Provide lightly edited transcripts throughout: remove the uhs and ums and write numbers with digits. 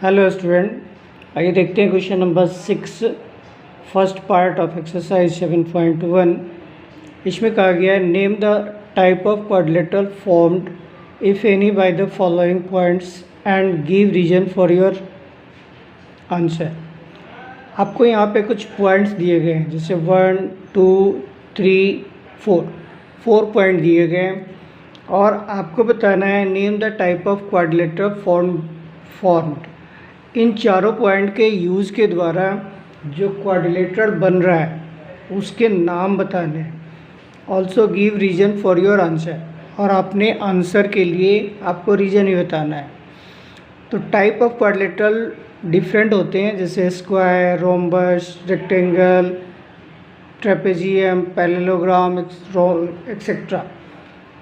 Hello student, आइए देखते हैं question number 6 first part of exercise 7.1। इसमें कहा गया है name the type of quadrilateral formed if any by the following points and give reason for your answer. आपको यहाँ पे कुछ पॉइंट्स दिए गए हैं, जैसे 1 2 3 4 पॉइंट दिए गए हैं और आपको बताना है name the type of quadrilateral formed. इन चारों पॉइंट के यूज़ के द्वारा जो क्वाड्रिलेटरल बन रहा है उसके नाम बताने हैं। Also give reason for your answer, और अपने आंसर के लिए आपको रीज़न ही बताना है। तो टाइप ऑफ क्वाड्रिलेटरल डिफरेंट होते हैं, जैसे square, rhombus, rectangle, trapezium, parallelogram etcetera.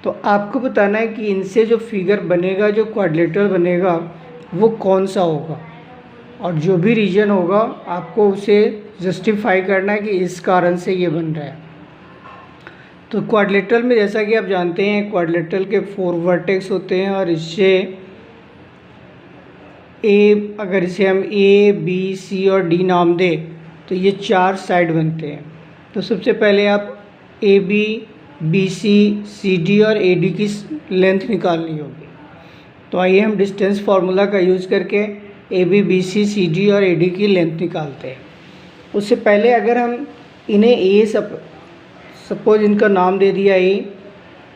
तो आपको बताना है कि इनसे जो फिगर बनेगा, जो क्वाड्रिलेटरल बनेगा वो कौन सा होगा, और जो भी रीजन होगा आपको उसे जस्टिफाई करना है कि इस कारण से ये बन रहा है। तो क्वाड्रिलेटरल में जैसा कि आप जानते हैं क्वाड्रिलेटरल के 4 वर्टेक्स होते हैं, और इससे अगर इसे हम ए बी सी और डी नाम दें तो ये 4 साइड बनते हैं। तो सबसे पहले आप ए बी सी डी और ए डी की लेंथ निकालनी होगी। तो आइए हम डिस्टेंस फार्मूला का यूज़ करके ए बी सी डी और ए डी की लेंथ निकालते हैं। उससे पहले अगर हम इन्हें ए सपोज इनका नाम दे दिया ए,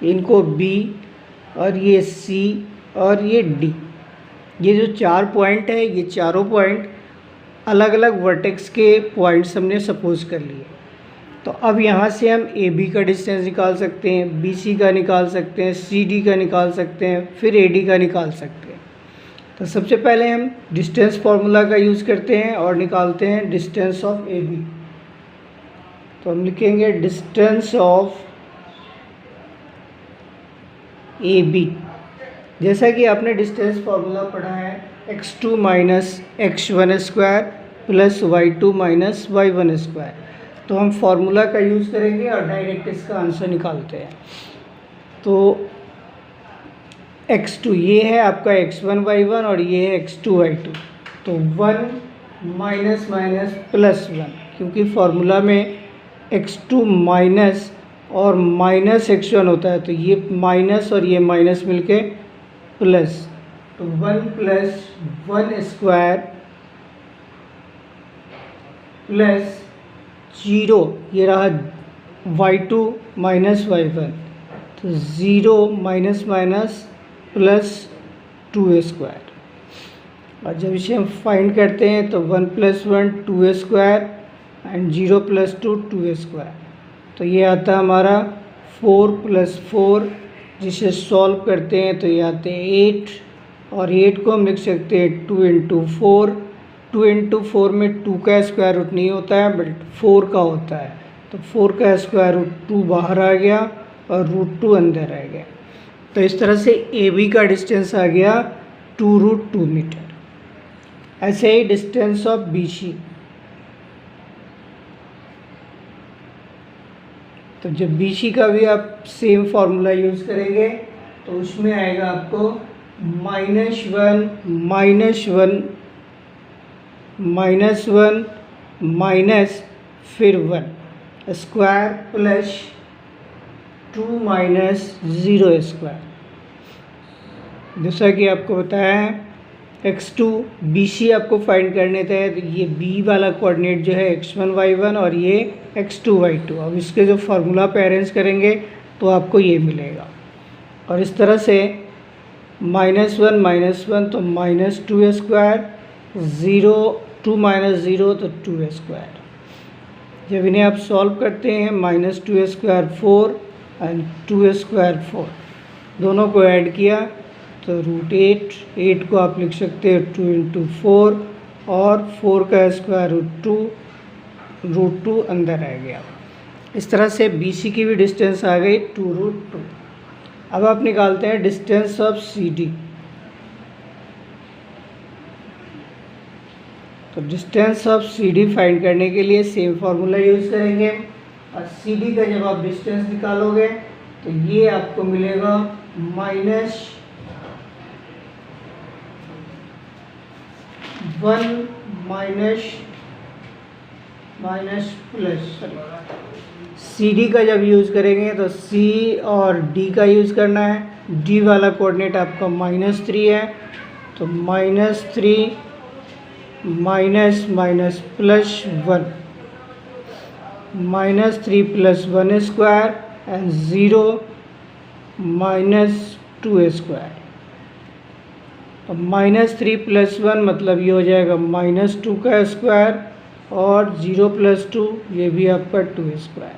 इनको बी और ये सी और ये डी, ये जो 4 पॉइंट है, ये चारों पॉइंट अलग अलग वर्टेक्स के पॉइंट्स हमने सपोज कर लिए। तो अब यहाँ से हम ए बी का डिस्टेंस निकाल सकते हैं, बी सी का निकाल सकते हैं, सी डी का निकाल सकते हैं, फिर ए डी का निकाल सकते हैं। तो सबसे पहले हम डिस्टेंस फार्मूला का यूज़ करते हैं और निकालते हैं डिस्टेंस ऑफ ए बी। तो हम लिखेंगे डिस्टेंस ऑफ ए बी। जैसा कि आपने डिस्टेंस फार्मूला पढ़ा है, x2 minus x1 square plus y2 minus y1 square. तो हम फार्मूला का यूज़ करेंगे और डायरेक्ट इसका आंसर निकालते हैं। तो x2 ये है आपका x1 y1 और ये है x2 y2। तो 1 माइनस माइनस प्लस 1, क्योंकि फार्मूला में x2 माइनस और माइनस x1 होता है, तो ये माइनस और ये माइनस मिलके प्लस। तो 1 प्लस 1 स्क्वायर प्लस 0, ये रहा y2 माइनस y1, तो 0 माइनस माइनस प्लस 2 स्क्वायर। और जब इसे हम फाइंड करते हैं तो 1 plus 1 2 square and 0 plus 2 2 square. तो ये आता है हमारा 4 प्लस 4, जिसे सॉल्व करते हैं तो ये आते हैं 8, और 8 को हम लिख सकते हैं 2 इंटू 4। 2 इंटू 4 में 2 का स्क्वायर रूट नहीं होता है, बट 4 का होता है। तो 4 का स्क्वायर रूट 2 बाहर आ गया और रूट 2 अंदर आ गया। तो इस तरह से ए बी का डिस्टेंस आ गया 2√2 मीटर। ऐसे ही डिस्टेंस ऑफ बी सी। तो जब बी सी का भी आप सेम फार्मूला यूज़ करेंगे तो उसमें आएगा आपको -1 माइनस फिर 1 स्क्वायर प्लस 2 माइनस 0 स्क्वायर। जैसा कि आपको बताया है x2 BC आपको फाइंड करने थे, तो ये B वाला कोऑर्डिनेट जो है x1 y1 और ये x2 y2। अब इसके जो फार्मूला पे अरेंज करेंगे तो आपको ये मिलेगा। और इस तरह से -1 तो -2 स्क्वायर, 2 माइनस 0 तो 2 स्क्वायर। जब इन्हें आप सॉल्व करते हैं -2 स्क्वायर 4 एंड 2 स्क्वायर 4, दोनों को ऐड किया तो √8 को आप लिख सकते हैं 2 इंटू 4, और 4 का स्क्वायर √2 अंदर आ गया। इस तरह से BC की भी डिस्टेंस आ गई 2√2। अब आप निकालते हैं डिस्टेंस ऑफ CD। तो डिस्टेंस ऑफ CD फाइंड करने के लिए सेम फार्मूला यूज़ करेंगे, और CD का जब आप डिस्टेंस निकालोगे तो ये आपको मिलेगा 1 माइनस प्लस सी डी का जब यूज़ करेंगे तो सी और डी का यूज़ करना है। डी वाला कोऑर्डिनेट आपका -3 है, तो -3 minus plus 1, -3 + 1 square and 0 -2 square. तो -3 + 1 मतलब ये हो जाएगा -2 का स्क्वायर, और 0 + 2 ये भी आपका 2 स्क्वायर।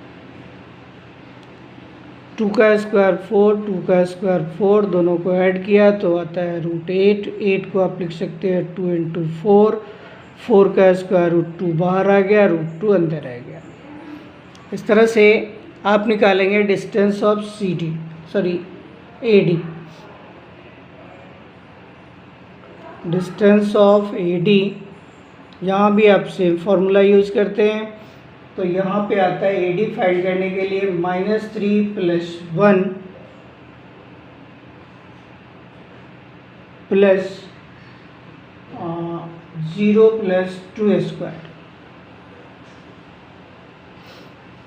2 का स्क्वायर 4, 2 का स्क्वायर 4, दोनों को ऐड किया तो आता है √8। 8 को आप लिख सकते हैं 2 × 4, 4 का स्क्वायर √2 बाहर आ गया, √2 अंदर आ गया। इस तरह से आप निकालेंगे distance of AD। Distance of AD, यहाँ भी आप सेम फार्मूला यूज़ करते हैं। तो यहाँ पे आता है AD फाइंड करने के लिए -3 + 1 प्लस 0 + 2 स्क्वायर।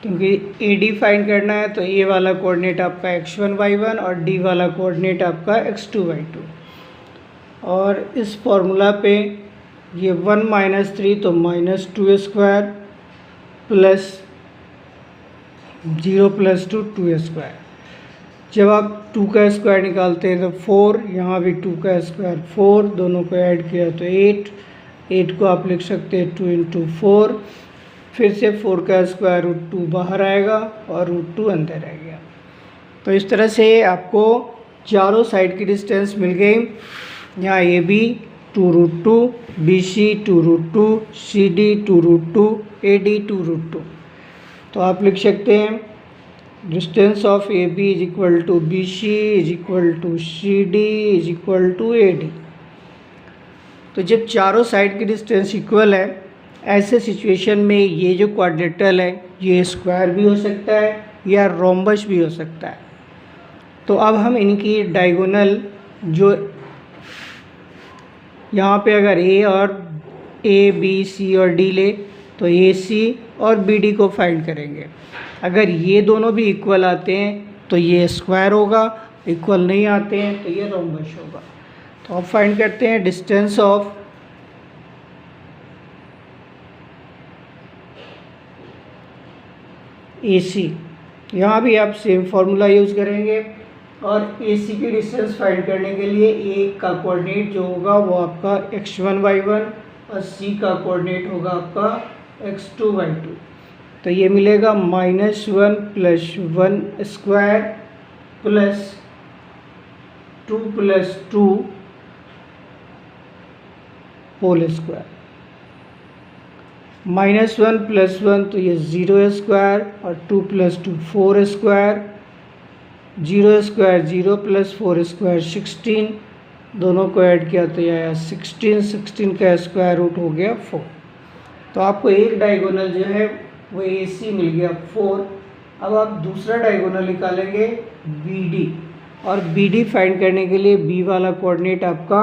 क्योंकि AD फाइंड करना है तो A वाला कोऑर्डिनेट आपका x1 y1 और D वाला कोऑर्डिनेट आपका x2 y2। और इस फॉर्मूला पे ये 1 - 3 तो -2 स्क्वायर प्लस 0 + 2 2 स्क्वायर। जब आप 2 का स्क्वायर निकालते हैं तो 4, यहाँ भी 2 का स्क्वायर 4, दोनों को ऐड किया तो 8। 8 को आप लिख सकते हैं 2 × 4, फिर से 4 का स्क्वायर √2 बाहर आएगा और √2 अंदर आ गया। तो इस तरह से आपको चारों साइड की डिस्टेंस मिल गई। यहाँ AB 2√2, BC 2√2, CD 2√2, AD 2√2। तो आप लिख सकते हैं distance of AB = BC = CD = AD। तो जब चारों साइड की डिस्टेंस इक्वल है, ऐसे सिचुएशन में ये जो क्वाड्रेटल है ये स्क्वायर भी हो सकता है या रोम्बस भी हो सकता है। तो अब हम इनकी डायगोनल, जो यहाँ पे अगर A, B, C और D ले तो AC और BD को फाइंड करेंगे। अगर ये दोनों भी इक्वल आते हैं तो ये स्क्वायर होगा, इक्वल नहीं आते हैं तो ये रोम्बस होगा। तो अब फाइंड करते हैं डिस्टेंस ऑफ AC। यहाँ भी आप सेम फार्मूला यूज़ करेंगे और AC की डिस्टेंस फाइंड करने के लिए A का कोऑर्डिनेट जो होगा वो आपका x1 y1 और C का कोऑर्डिनेट होगा आपका x2 y2। तो ये मिलेगा -1 + 1 स्क्वायर प्लस 2 + 2 होल स्क्वायर। -1 + 1 तो ये 0 स्क्वायर और 2 + 2 4 स्क्वायर, 0 स्क्वायर 0 + 4 स्क्वायर 16, दोनों को ऐड किया तो यह आया 16। 16 का स्क्वायर रूट हो गया 4। तो आपको एक डायगोनल जो है वो AC मिल गया 4। अब आप दूसरा डायगोनल निकालेंगे BD, और BD फाइंड करने के लिए B वाला कोऑर्डिनेट आपका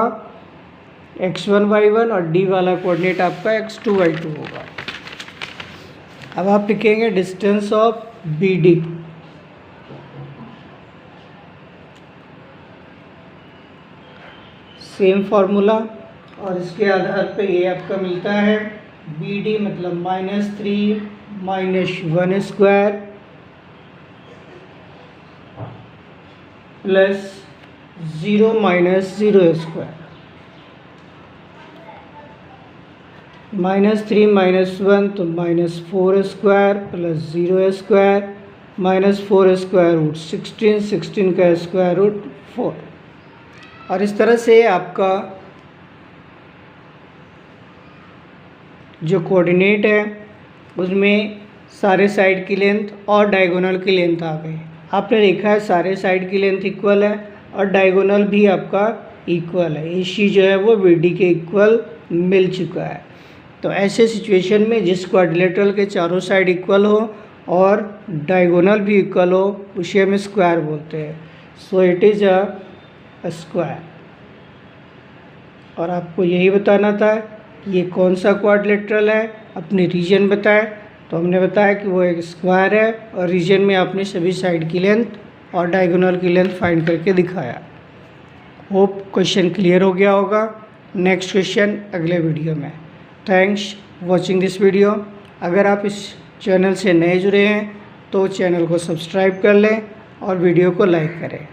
x1 y1 और D वाला कोऑर्डिनेट आपका x2 y2 होगा। अब आप लिखेंगे distance of BD। Same formula, और इसके आधार पे ये आपका मिलता है BD मतलब -3 - 1 स्क्वायर प्लस 0 - 0 स्क्वायर। -3 - 1 तो -4 square plus 0 square, -4 square root 16, 16 का स्क्वायर रूट 4। और इस तरह से आपका जो कोऑर्डिनेट है उसमें सारे साइड की लेंथ और डायगोनल की लेंथ आ गई। आपने देखा है सारे साइड की लेंथ इक्वल है और डायगोनल भी आपका इक्वल है। AC जो है वो BD के इक्वल मिल चुका है। तो ऐसे सिचुएशन में जिस क्वाड्रिलेटरल के चारों साइड इक्वल हो और डायगोनल भी इक्वल हो उसे हम स्क्वायर बोलते हैं। So it is a square. और आपको यही बताना था कि ये कौन सा क्वाड्रिलेटरल है, अपनी रीजन बताएं। तो हमने बताया कि वो एक स्क्वायर है और रीजन में आपने सभी साइड की लेंथ और डायगोनल की लेंथ फाइंड करके दिखाया। होप क्वेश्चन क्लियर हो गया होगा। नेक्स्ट क्वेश्चन अगले वीडियो में। Thanks watching this video. अगर आप इस चैनल से नए जुड़े हैं तो चैनल को सब्सक्राइब कर लें और वीडियो को लाइक करें।